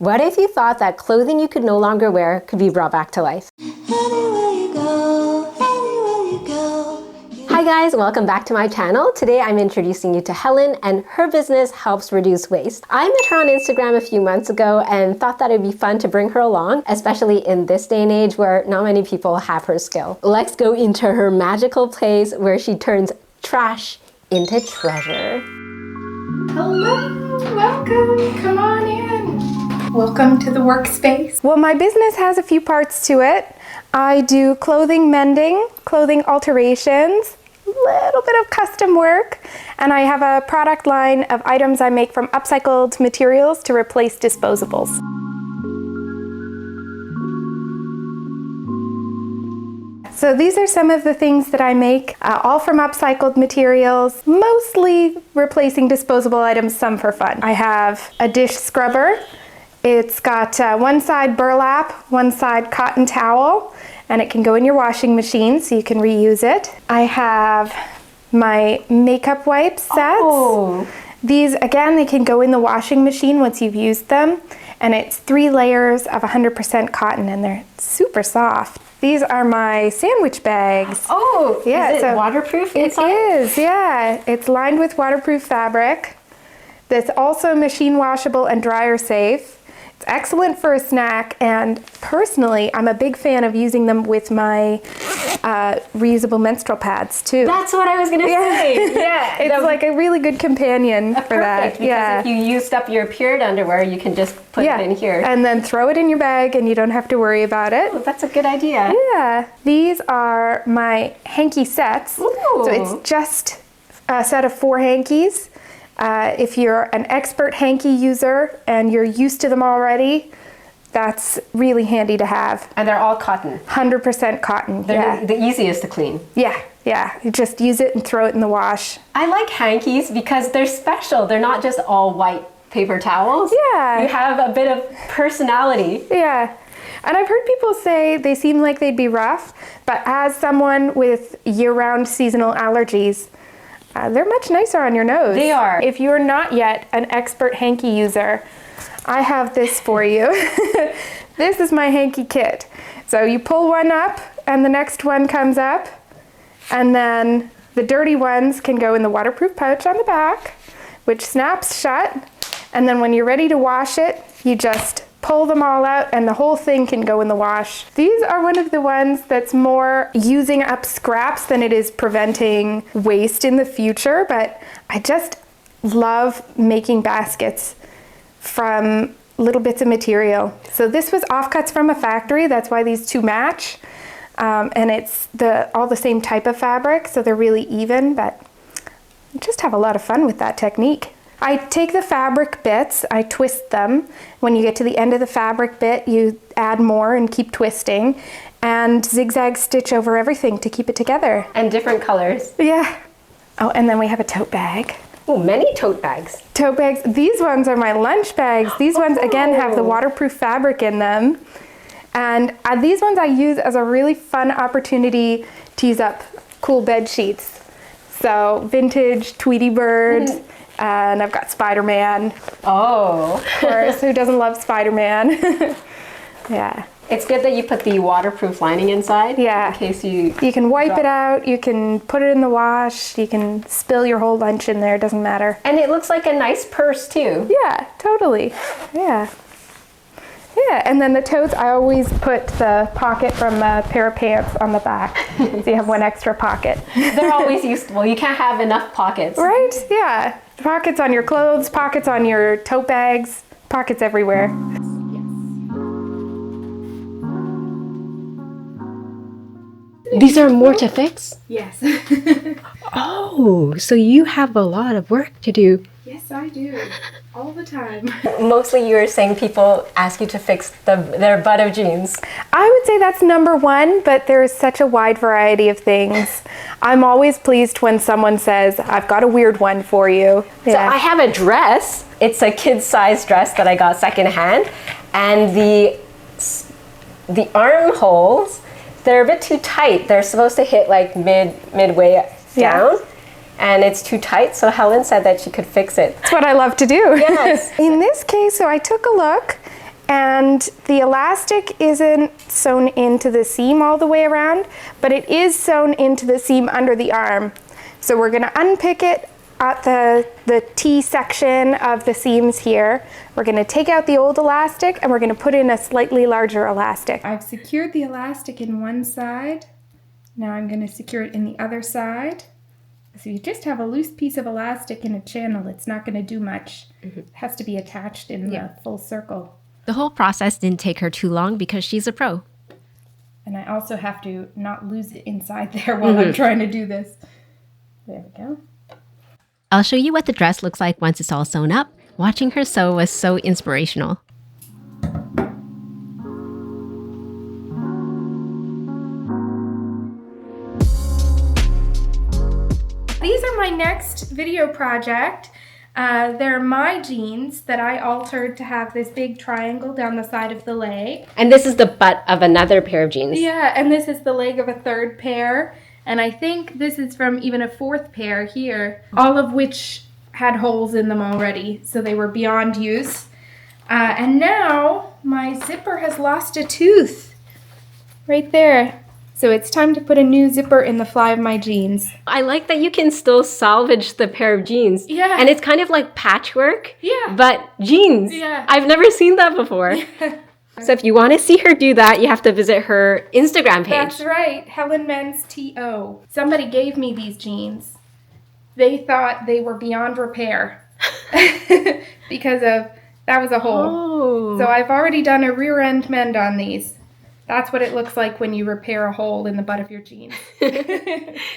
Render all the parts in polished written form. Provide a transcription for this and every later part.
What if you thought that clothing you could no longer wear could be brought back to life? Hi guys, welcome back to my channel. Today I'm introducing you to Helen, and her business helps reduce waste. I met her on Instagram a few months ago and thought that it'd be fun to bring her along, especially in this day and age where not many people have her skill. Let's go into her magical place where she turns trash into treasure. Hello, welcome, come on in. Welcome to the workspace. Well, my business has a few parts to it. I do clothing mending, clothing alterations, a little bit of custom work, and I have a product line of items I make from upcycled materials to replace disposables. So these are some of the things that I make, all from upcycled materials, mostly replacing disposable items, some for fun. I have a dish scrubber. It's got one side burlap, one side cotton towel, and it can go in your washing machine so you can reuse it. I have my makeup wipe sets. Oh. These, again, they can go in the washing machine once you've used them, and it's 3 layers of 100% cotton, and they're super soft. These are my sandwich bags. Oh, yeah, is it waterproof inside? It is, yeah. It's lined with waterproof fabric. That's also machine washable and dryer safe. It's excellent for a snack, and personally, I'm a big fan of using them with my reusable menstrual pads too. That's what I was gonna say. Yeah, it's like a really good companion for that. Because if you used up your period underwear, you can just put it in here. And then throw it in your bag and you don't have to worry about it. Oh, that's a good idea. Yeah. These are my hanky sets. Ooh. So it's just a set of 4 hankies. If you're an expert hanky user and you're used to them already, that's really handy to have. And they're all cotton. 100% cotton. They're the easiest to clean. Yeah. You just use it and throw it in the wash. I like hankies because they're special. They're not just all white paper towels. Yeah. You have a bit of personality. Yeah. And I've heard people say they seem like they'd be rough, but as someone with year-round seasonal allergies, they're much nicer on your nose. They are. If you're not yet an expert hanky user, I have this for you. This is my hanky kit. So you pull one up and the next one comes up, and then the dirty ones can go in the waterproof pouch on the back, which snaps shut. And then when you're ready to wash it, you just pull them all out and the whole thing can go in the wash. These are one of the ones that's more using up scraps than it is preventing waste in the future, but I just love making baskets from little bits of material. So this was offcuts from a factory, that's why these two match. And it's all the same type of fabric, so they're really even, but I just have a lot of fun with that technique. I take the fabric bits, I twist them. When you get to the end of the fabric bit, you add more and keep twisting, and zigzag stitch over everything to keep it together. And different colors. Yeah. Oh, and then we have a tote bag. Oh, many tote bags. Tote bags. These ones are my lunch bags. These ones, again, have the waterproof fabric in them. And these ones I use as a really fun opportunity to use up cool bed sheets. So vintage Tweety Bird. And I've got Spider-Man. Oh. Of course, who doesn't love Spider-Man? Yeah. It's good that you put the waterproof lining inside. Yeah. In case you can wipe it out, you can put it in the wash, you can spill your whole lunch in there, it doesn't matter. And it looks like a nice purse too. Yeah, totally. Yeah. Yeah, and then the totes, I always put the pocket from a pair of pants on the back. So you have one extra pocket. They're always useful. You can't have enough pockets. Right? Yeah. Pockets on your clothes, pockets on your tote bags, pockets everywhere. These are more to fix? Yes. Oh, so you have a lot of work to do. Yes, I do. All the time. Mostly you were saying people ask you to fix their butt of jeans. I would say that's number one, but there is such a wide variety of things. I'm always pleased when someone says, I've got a weird one for you. Yeah. So I have a dress. It's a kid's size dress that I got secondhand. And the armholes, they're a bit too tight. They're supposed to hit like midway down. And it's too tight, so Helen said that she could fix it. That's what I love to do. Yes. In this case, so I took a look And the elastic isn't sewn into the seam all the way around, but it is sewn into the seam under the arm. So we're gonna unpick it at the T section of the seams here. We're gonna take out the old elastic and we're gonna put in a slightly larger elastic. I've secured the elastic in one side. Now I'm gonna secure it in the other side. So you just have a loose piece of elastic in a channel, it's not gonna do much. It has to be attached in the full circle. The whole process didn't take her too long because she's a pro. And I also have to not lose it inside there while I'm trying to do this. There we go. I'll show you what the dress looks like once it's all sewn up. Watching her sew was so inspirational. These are my next video project. They're my jeans that I altered to have this big triangle down the side of the leg. And this is the butt of another pair of jeans. Yeah, and this is the leg of a third pair. And I think this is from even a fourth pair here, all of which had holes in them already, so they were beyond use. And now my zipper has lost a tooth right there. So it's time to put a new zipper in the fly of my jeans. I like that you can still salvage the pair of jeans. Yeah. And it's kind of like patchwork, Yeah. but jeans. Yeah. I've never seen that before. So if you want to see her do that, you have to visit her Instagram page. That's right, Helen Men's TO. Somebody gave me these jeans. They thought they were beyond repair because of, that was a hole. Oh. So I've already done a rear end mend on these. That's what it looks like when you repair a hole in the butt of your jeans.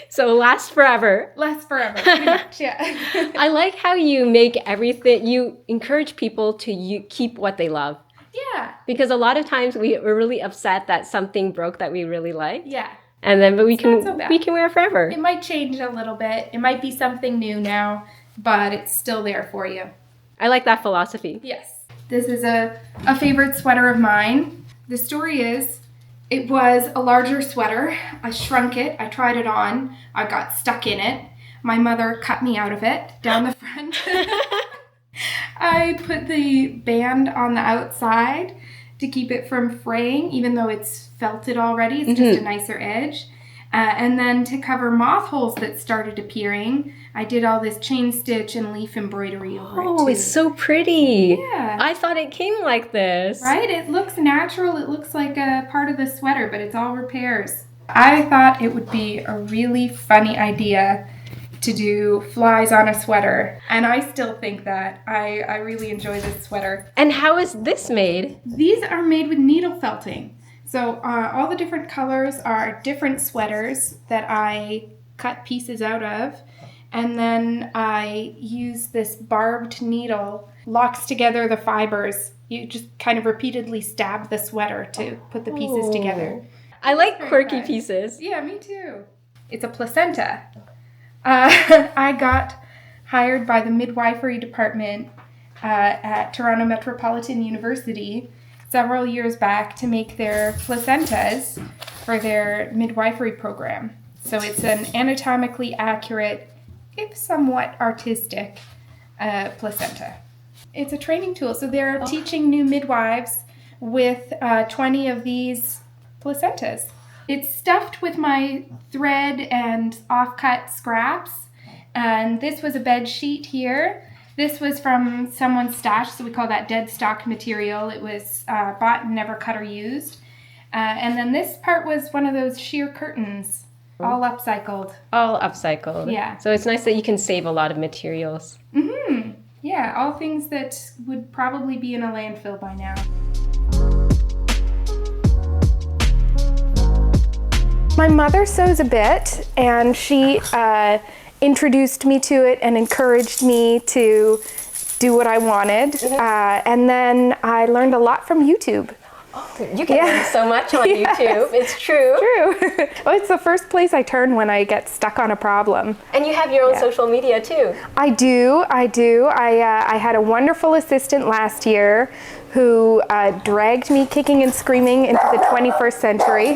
So lasts forever. Lasts forever, pretty much, yeah. I like how you make everything, you encourage people to keep what they love. Yeah. Because a lot of times we're really upset that something broke that we really like. Yeah. And then, but we not so can bad. we can wear it forever. It might change a little bit. It might be something new now, but it's still there for you. I like that philosophy. Yes. This is a favorite sweater of mine. The story is, it was a larger sweater. I shrunk it. I tried it on. I got stuck in it. My mother cut me out of it down the front. I put the band on the outside to keep it from fraying, even though it's felted already. It's just a nicer edge. And then to cover moth holes that started appearing, I did all this chain stitch and leaf embroidery over it too. Oh, it's so pretty. Yeah. I thought it came like this. Right? It looks natural. It looks like a part of the sweater, but it's all repairs. I thought it would be a really funny idea to do flies on a sweater, and I still think that. I really enjoy this sweater. And how is this made? These are made with needle felting. So all the different colors are different sweaters that I cut pieces out of, and then I use this barbed needle, locks together the fibers. You just kind of repeatedly stab the sweater to put the pieces together. I like Very quirky fun. pieces. Yeah, me too. It's a placenta. I got hired by the midwifery department at Toronto Metropolitan University several years back to make their placentas for their midwifery program. So it's an anatomically accurate, if somewhat artistic, placenta. It's a training tool. So they're teaching new midwives with 20 of these placentas. It's stuffed with my thread and offcut scraps. And this was a bed sheet here. This was from someone's stash, so we call that dead stock material. It was bought and never cut or used. And then this part was one of those sheer curtains, all upcycled. All upcycled. Yeah. So it's nice that you can save a lot of materials. Mm-hmm. Yeah, all things that would probably be in a landfill by now. My mother sews a bit, and she introduced me to it and encouraged me to do what I wanted. And then I learned a lot from YouTube. You can learn so much on YouTube. It's true. True. Well, it's the first place I turn when I get stuck on a problem. And you have your own social media too. I do. I had a wonderful assistant last year who dragged me kicking and screaming into the 21st century.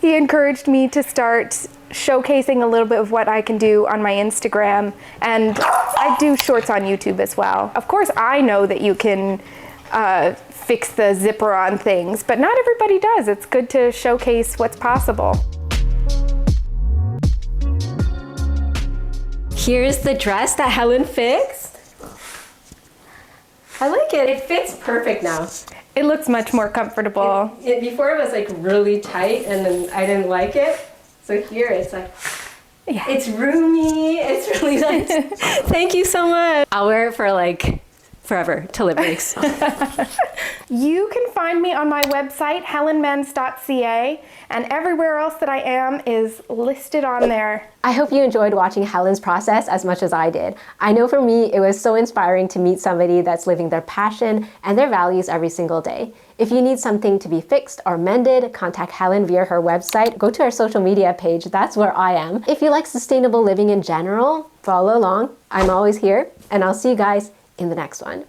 He encouraged me to start showcasing a little bit of what I can do on my Instagram, and I do shorts on YouTube as well. Of course, I know that you can fix the zipper on things, but not everybody does. It's good to showcase what's possible. Here's the dress that Helen fixed. I like it. It fits perfect now. It looks much more comfortable. Before it was like really tight and then I didn't like it. So here it's like, yeah. It's roomy. It's really nice. Thank you so much. I'll wear it for like forever till it breaks. You can find me on my website, helenmends.ca, and everywhere else that I am is listed on there. I hope you enjoyed watching Helen's process as much as I did. I know for me, it was so inspiring to meet somebody that's living their passion and their values every single day. If you need something to be fixed or mended, contact Helen via her website. Go to her social media page, that's where I am. If you like sustainable living in general, follow along. I'm always here, and I'll see you guys in the next one.